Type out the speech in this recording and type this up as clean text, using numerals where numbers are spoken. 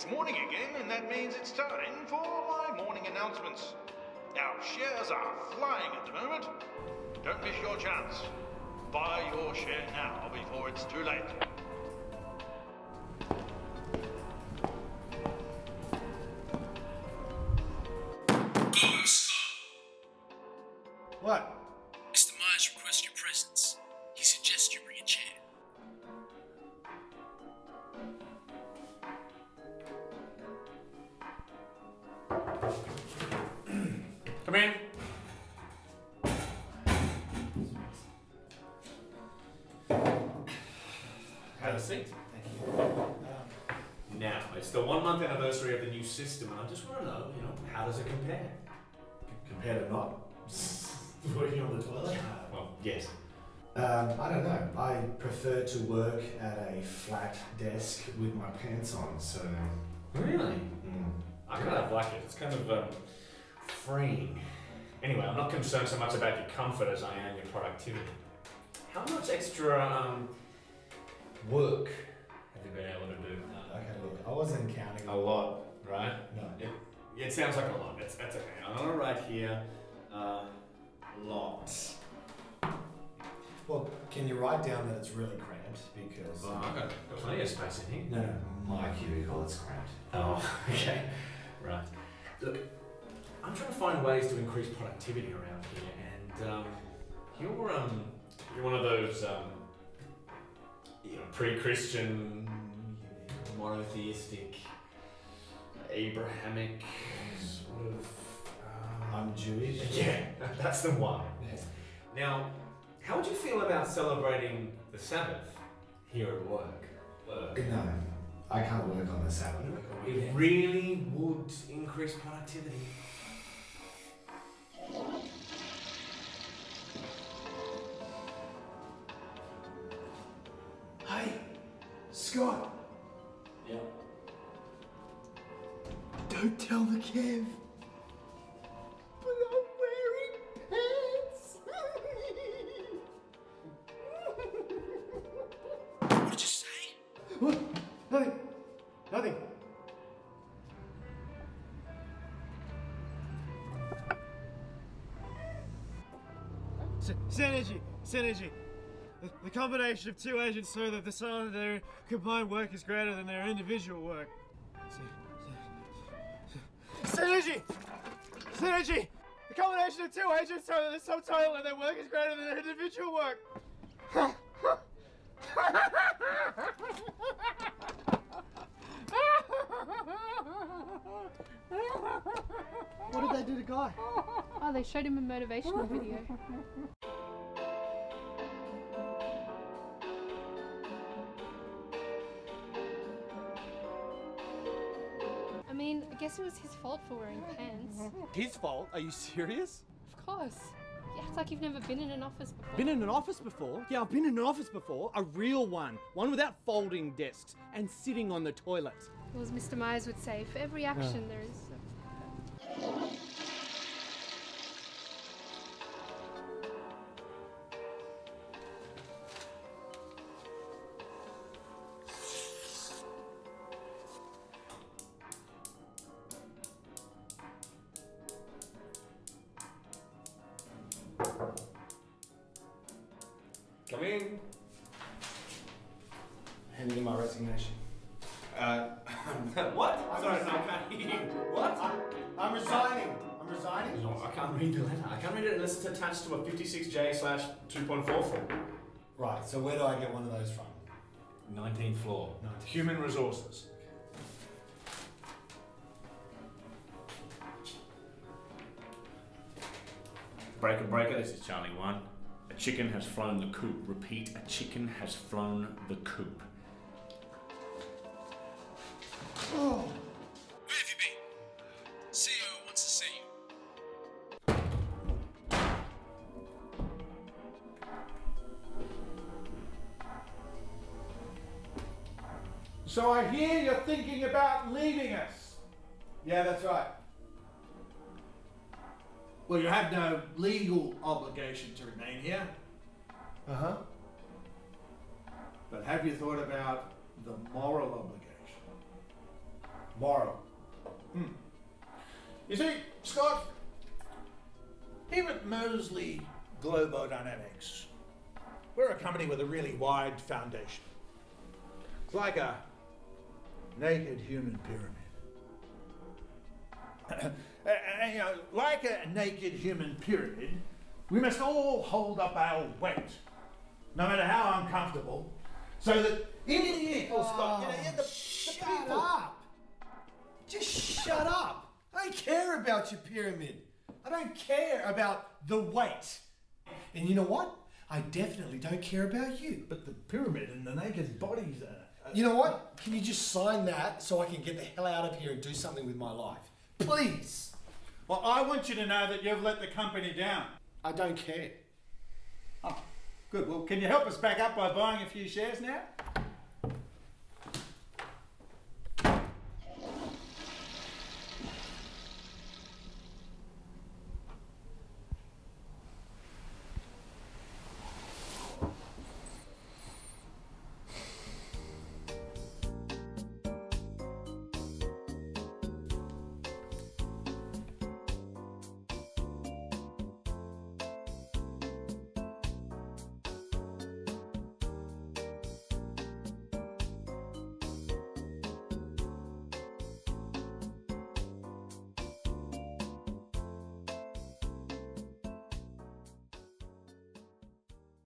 It's morning again, and that means it's time for my morning announcements. Now, shares are flying at the moment. Don't miss your chance. Buy your share now before it's too late. What? Mr. Myers requests your presence. He suggests you bring a chair. Come in. Have a seat. Thank you. Now, it's the 1 month anniversary of the new system, and I just want to know, how does it compare? Compared to not working on the toilet? Well, yes. I don't know. I prefer to work at a flat desk with my pants on, so... Really? I kind of like it. It's kind of freeing. Anyway, I'm not concerned so much about your comfort as I am your productivity. How much extra work have you been able to do? Okay, look, I wasn't counting. A lot, right? No. It sounds like a lot. That's okay. I'm gonna write here, lots. Well, can you write down that it's really cramped? Because... Well, I've got plenty of space in here. No, my cubicle is cramped. Oh, okay. Right. Look, I'm trying to find ways to increase productivity around here, and you're one of those pre-Christian, monotheistic, Abrahamic sort of. I'm Jewish. Yeah, that's the one. Yeah. Now, how would you feel about celebrating the Sabbath here at work? No, I can't work on the Sabbath. It really would increase productivity. Hey, Scott. Yeah. Don't tell the Kev. But I'm wearing pants. What did you say? What? Nothing. Nothing. Synergy. The combination of two agents so that the sum of their combined work is greater than their individual work. Synergy! The combination of two agents so that the sum total of their work is greater than their individual work. What did they do to Guy? Oh, they showed him a motivational video. I mean, I guess it was his fault for wearing pants. His fault? Are you serious? Of course. You act like you've never been in an office before. Been in an office before? Yeah, I've been in an office before. A real one. One without folding desks and sitting on the toilet. Well, as Mr. Myers would say, for every action there is... Come in. Handing in my resignation. What? Sorry, no, I can't hear you. What? I'm resigning. No, I can't read the letter. I can't read it unless it's attached to a 56J/2.4 form. Right, so where do I get one of those from? 19th floor. No. Human resources. Breaker, this is Charlie 1. A chicken has flown the coop. Repeat, a chicken has flown the coop. Oh. Where have you been? CEO wants to see you. So I hear you're thinking about leaving us. Yeah, that's right. Well, you have no legal obligation to remain here. Uh-huh. But have you thought about the moral obligation? Tomorrow. You see, Scott, here at Mosley Global Dynamics, we're a company with a really wide foundation. It's like a naked human pyramid. You know, like a naked human pyramid, we must all hold up our weight, no matter how uncomfortable, so that in the end, Scott, Shut up! Just shut up! I don't care about your pyramid. I don't care about the weight. And you know what? I definitely don't care about you. But the pyramid and the naked bodies are... You know what? Can you just sign that so I can get the hell out of here and do something with my life? Please! Well, I want you to know that you've let the company down. I don't care. Oh, good. Well, can you help us back up by buying a few shares now?